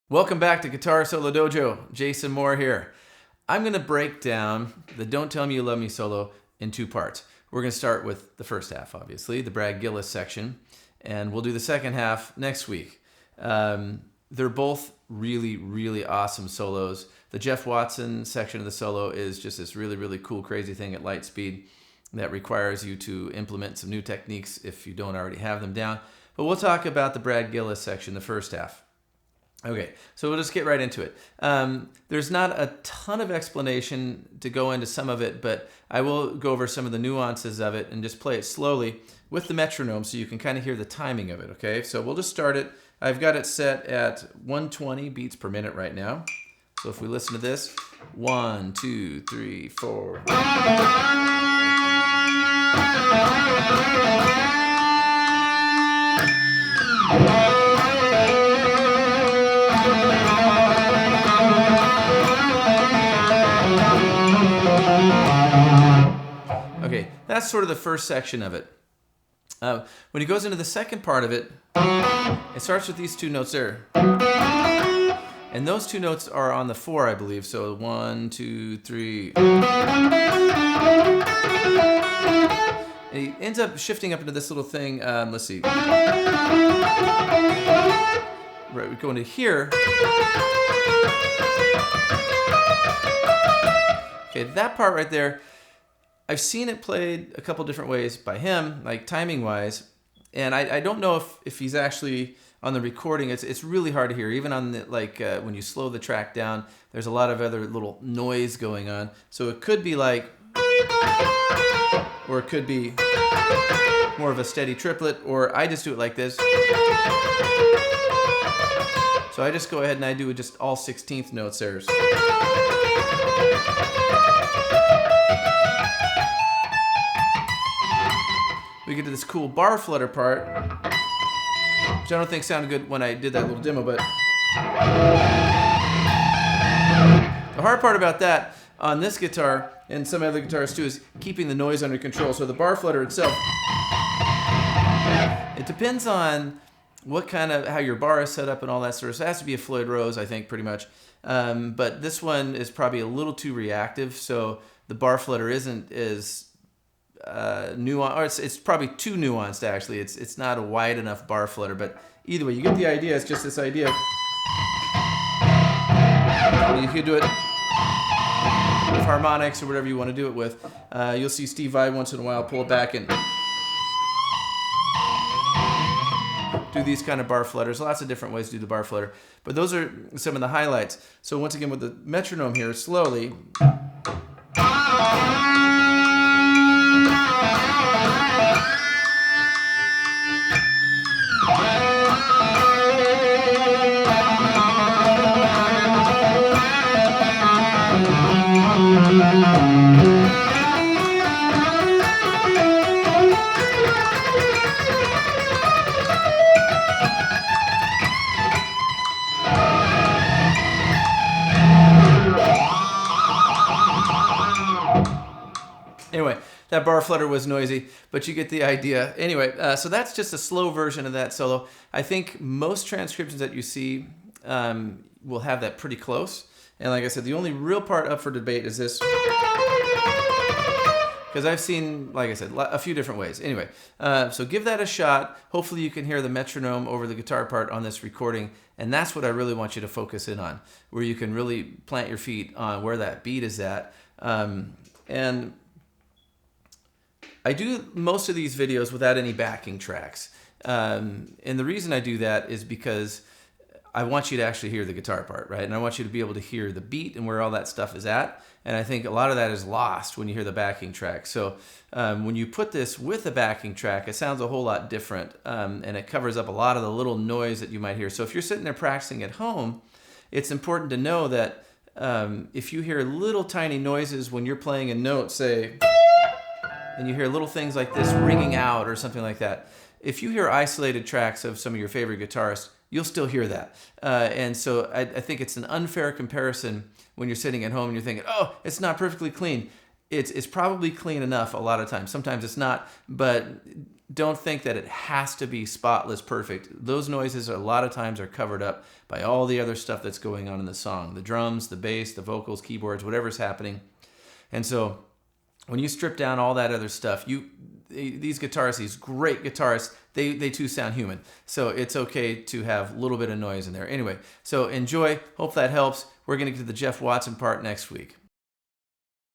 Welcome back to Guitar Solo Dojo. Jason Moore here. I'm going to break down the Don't Tell Me You Love Me solo in two parts. We're going to start with the first half, obviously, the Brad Gillis section, and we'll do the second half next week. They're both really, really awesome solos. The Jeff Watson section of the solo is just this really, really cool, crazy thing at light speed that requires you to implement some new techniques if you don't already have them down. But we'll talk about the Brad Gillis section, the first half. Okay, so we'll just get right into it. There's not a ton of explanation to go into some of it, but I will go over some of the nuances of it and just play it slowly with the metronome so you can kind of hear the timing of it, okay? So we'll just start it. I've got it set at 120 beats per minute right now. So if we listen to this, 1, 2, 3, 4. Okay, that's sort of the first section of it. When he goes into the second part of it, it starts with these two notes there. And those two notes are on the 4, I believe. So 1, 2, 3. And he ends up shifting up into this little thing. Let's see. Right, we go into here. Okay, that part right there, I've seen it played a couple different ways by him, like timing-wise, and I don't know if he's actually on the recording. It's really hard to hear, even on the when you slow the track down. There's a lot of other little noise going on, so it could be like, or it could be more of a steady triplet, or I just do it like this. So I just go ahead and I do just all 16th notes there. We get to this cool bar flutter part, which I don't think sounded good when I did that little demo, but the hard part about that on this guitar and some other guitars too is keeping the noise under control. So the bar flutter itself, it depends on what kind of, how your bar is set up and all that sort of stuff. It has to be a Floyd Rose, I think, pretty much. But this one is probably a little too reactive, so the bar flutter isn't as nuanced, or it's probably too nuanced actually. It's not a wide enough bar flutter, but either way, you get the idea. It's just this idea. You could do it with harmonics or whatever you want to do it with. You'll see Steve Vai once in a while pull it back and do these kind of bar flutters. Lots of different ways to do the bar flutter, but those are some of the highlights. So once again with the metronome here, slowly. Anyway, that bar flutter was noisy, but you get the idea. Anyway, so that's just a slow version of that solo. I think most transcriptions that you see will have that pretty close. And like I said, the only real part up for debate is this. Because I've seen, like I said, a few different ways. Anyway, so give that a shot. Hopefully you can hear the metronome over the guitar part on this recording. And that's what I really want you to focus in on, where you can really plant your feet on where that beat is at. And I do most of these videos without any backing tracks. And the reason I do that is because I want you to actually hear the guitar part, right? And I want you to be able to hear the beat and where all that stuff is at. And I think a lot of that is lost when you hear the backing track. So when you put this with a backing track, it sounds a whole lot different. And it covers up a lot of the little noise that you might hear. So if you're sitting there practicing at home, it's important to know that if you hear little tiny noises when you're playing a note, say, and you hear little things like this ringing out or something like that. If you hear isolated tracks of some of your favorite guitarists, you'll still hear that. And so I think it's an unfair comparison when you're sitting at home and you're thinking, oh, it's not perfectly clean. It's probably clean enough a lot of times. Sometimes it's not, but don't think that it has to be spotless perfect. Those noises a lot of times are covered up by all the other stuff that's going on in the song. The drums, the bass, the vocals, keyboards, whatever's happening. And so when you strip down all that other stuff, these guitarists, these great guitarists, they too sound human. So it's okay to have a little bit of noise in there. Anyway, so enjoy. Hope that helps. We're going to get to the Jeff Watson part next week.